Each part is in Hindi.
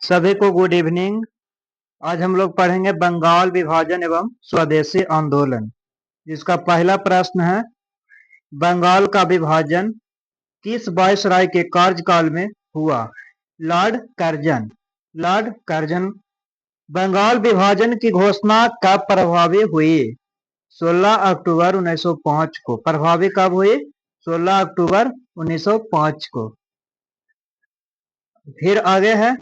सभी को गुड इवनिंग। आज हम लोग पढ़ेंगे बंगाल विभाजन एवं स्वदेशी आंदोलन। जिसका पहला प्रश्न है, बंगाल का विभाजन किस वायसराय के कार्यकाल में हुआ? Lord Curzon. Lord Curzon. Bengal विभाजन की घोषणा कब प्रभावी हुई? 16 अक्टूबर 1905 को। प्रभावी कब हुई? 16 अक्टूबर 1905 को। फिर आगे है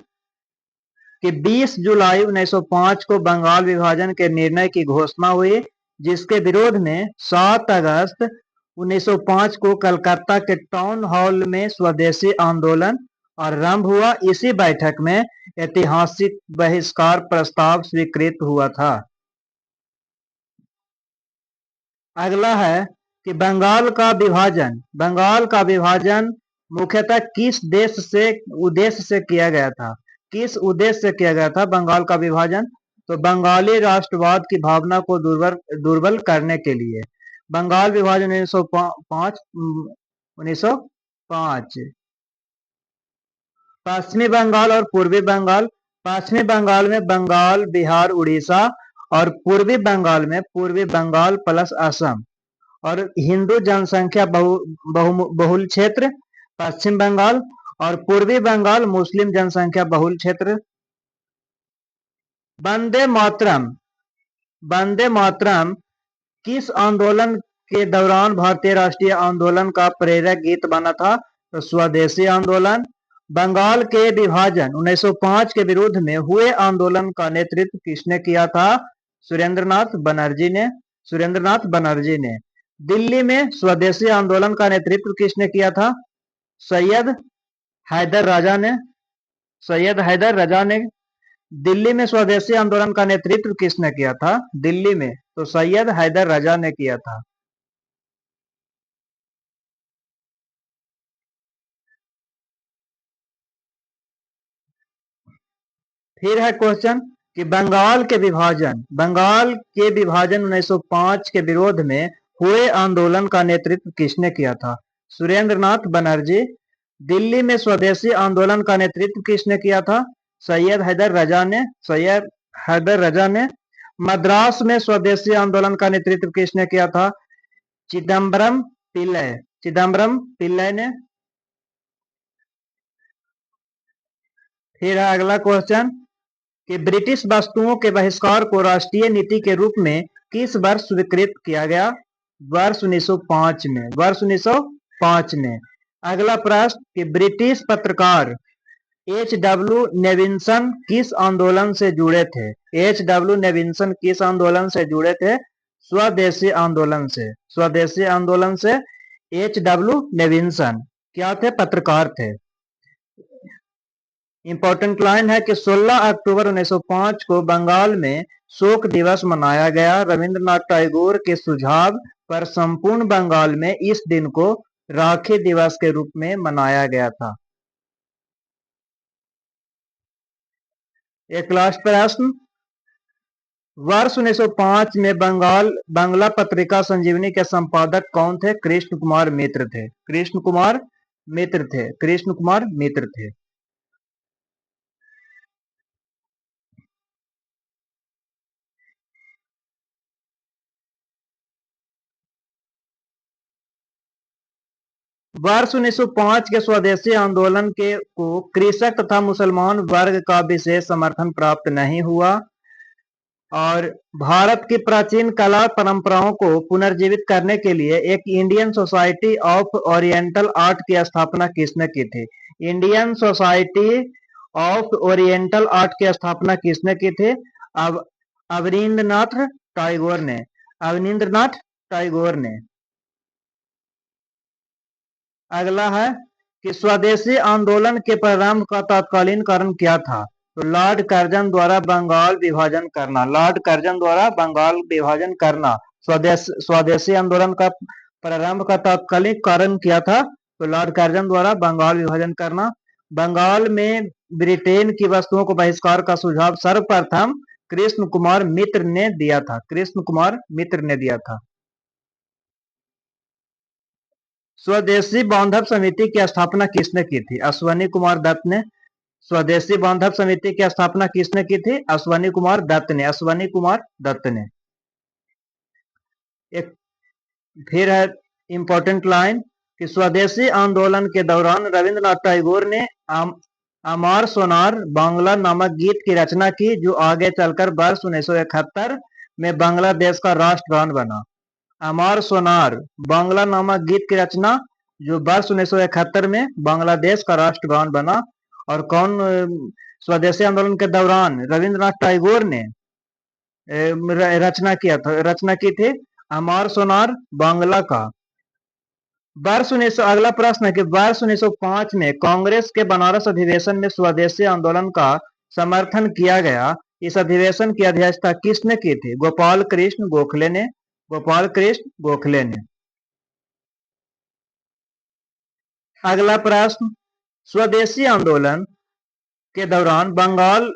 कि 20 जुलाई 1905 को बंगाल विभाजन के निर्णय की घोषणा हुई, जिसके विरोध में 7 अगस्त 1905 को कलकत्ता के टाउन हॉल में स्वदेशी आंदोलन आरंभ हुआ। इसी बैठक में ऐतिहासिक बहिष्कार प्रस्ताव स्वीकृत हुआ था। अगला है कि बंगाल का विभाजन मुख्यतः किस उद्देश्य से किया गया था? किस उद्देश्य से किया गया था बंगाल का विभाजन? तो बंगाली राष्ट्रवाद की भावना को दुर्बल करने के लिए। बंगाल विभाजन 1905। पश्चिमी बंगाल और पूर्वी बंगाल। पश्चिमी बंगाल में बंगाल, बिहार, उड़ीसा और पूर्वी बंगाल प्लस असम और हिंदू जनसंख्या बहुल क्षेत्र पश्चिम बंगाल और पूर्वी बंगाल मुस्लिम जनसंख्या बहुल क्षेत्र। वंदे मातरम। वंदे मातरम किस आंदोलन के दौरान भारतीय राष्ट्रीय आंदोलन का प्रेरक गीत बना था? तो स्वदेशी आंदोलन। बंगाल के विभाजन 1905 के विरुद्ध में हुए आंदोलन का नेतृत्व किसने किया था? सुरेंद्रनाथ बनर्जी ने। दिल्ली में स्वदेशी आंदोलन का नेतृत्व किसने किया था? सैयद हैदर राजा ने। दिल्ली में स्वदेशी आंदोलन का नेतृत्व किसने किया था? दिल्ली में तो सैयद हैदर राजा ने किया था। फिर है क्वेश्चन कि बंगाल के विभाजन 1905 के विरोध में हुए आंदोलन का नेतृत्व किसने किया था? सुरेंद्रनाथ बनर्जी। दिल्ली में स्वदेशी आंदोलन का नेतृत्व किसने किया था? सैयद हैदर राजा ने। मद्रास में स्वदेशी आंदोलन का नेतृत्व किसने किया था? चिदम्बरम पिल्लई ने। फिर है अगला क्वेश्चन कि ब्रिटिश वस्तुओं के बहिष्कार को राष्ट्रीय नीति के रूप में किस वर्ष स्वीकृत किया गया? वर्ष 1905 में। अगला प्रश्न कि ब्रिटिश पत्रकार H.W. नेविंसन किस आंदोलन से जुड़े थे? H.W. नेविंसन किस आंदोलन से जुड़े थे? स्वदेशी आंदोलन से H.W. नेविंसन क्या थे? पत्रकार थे। इंपॉर्टेंट लाइन है कि 16 अक्टूबर 1905 को बंगाल में शोक दिवस मनाया गया। रविंद्रनाथ टैगोर के सुझाव पर संपूर्ण बंगाल में इस दिन को राखी दिवस के रूप में मनाया गया था। एक लास्ट प्रश्न, वर्ष 1905 में बांग्ला पत्रिका संजीवनी के संपादक कौन थे? कृष्ण कुमार मित्र थे। वर्ष 1905 के स्वदेशी आंदोलन को कृषक तथा मुसलमान वर्ग का विशेष समर्थन प्राप्त नहीं हुआ और भारत की प्राचीन कला परंपराओं को पुनर्जीवित करने के लिए एक Indian society of oriental art की स्थापना किसने की थी? Indian society of oriental art की स्थापना किसने की थी? अवनींद्रनाथ टैगोर ने। अगला है कि स्वदेशी आंदोलन के प्रारंभ का तत्कालीन कारण क्या था? तो लॉर्ड कर्जन द्वारा बंगाल विभाजन करना। स्वदेशी आंदोलन का प्रारंभ का तत्कालीन कारण क्या था? तो लॉर्ड कर्जन द्वारा बंगाल विभाजन करना। बंगाल में ब्रिटेन की वस्तुओं को बहिष्कार का सुझाव सर्वप्रथम कृष्ण कुमार मित्र ने दिया था। स्वदेशी बांधव समिति की स्थापना किसने की थी? अश्वनी कुमार दत्त ने। स्वदेशी बांधव समिति की स्थापना किसने की थी? अश्वनी कुमार दत्त ने। अश्वनी कुमार दत्त ने। एक फिर है इंपॉर्टेंट लाइन कि स्वदेशी आंदोलन के दौरान रविंद्रनाथ टैगोर ने अमार सोनार बांग्ला नामक गीत की रचना की, जो आगे चलकर वर्ष 1971 में बांग्लादेश का राष्ट्रगान बना। अमार सोनार बांग्ला नामक गीत की रचना जो वर्ष 1971 में बांग्लादेश का राष्ट्रगान बना। और कौन स्वदेशी आंदोलन के दौरान रविंद्रनाथ टैगोर ने रचना की थी अमार सोनार बांग्ला का। अगला प्रश्न है कि वर्ष 1905 में कांग्रेस के बनारस अधिवेशन में स्वदेशी आंदोलन का समर्थन किया गया। इस अधिवेशन की अध्यक्षता किसने की थी? गोपाल कृष्ण गोखले ने। गोपाल कृष्ण गोखले ने। अगला प्रश्न, स्वदेशी आंदोलन के दौरान बंगाल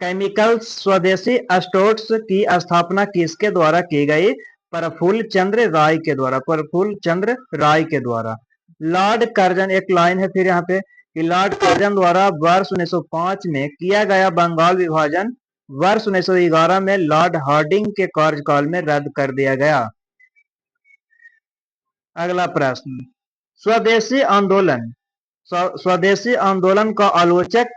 केमिकल्स स्वदेशी स्टोर्स की स्थापना किसके द्वारा की गई? प्रफुल्ल चंद्र राय के द्वारा। प्रफुल्ल चंद्र राय के द्वारा। लॉर्ड कर्जन, एक लाइन है फिर यहाँ पे कि लॉर्ड कर्जन द्वारा वर्ष 1905 में किया गया बंगाल विभाजन वर्ष 1911 में लॉर्ड हार्डिंग के कार्यकाल में रद्द कर दिया गया। अगला प्रश्न, स्वदेशी आंदोलन का आलोचक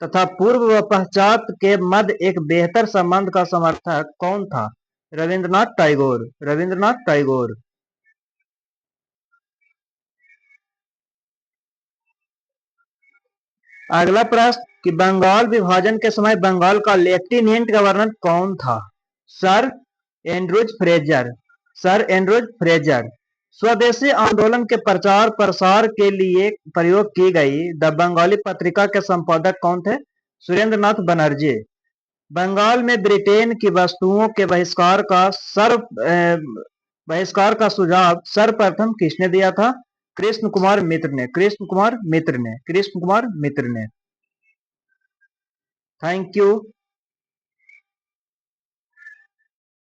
तथा पूर्व व पश्चात के मध्य एक बेहतर संबंध का समर्थक कौन था? रविंद्रनाथ टैगोर। रविंद्रनाथ टैगोर। अगला प्रश्न कि बंगाल विभाजन के समय बंगाल का लेफ्टिनेंट गवर्नर कौन था? Sir Andrews Fraser. Sir Andrews Fraser. स्वदेशी आंदोलन के प्रचार प्रसार के लिए प्रयोग की गई द बंगाली पत्रिका के संपादक कौन थे? सुरेंद्रनाथ बनर्जी। बंगाल में ब्रिटेन की वस्तुओं के बहिष्कार का सुझाव सर्वप्रथम किसने दिया था? कृष्ण कुमार मित्र ने। कृष्ण कुमार मित्र ने। कृष्ण कुमार मित्र ने। Thank you.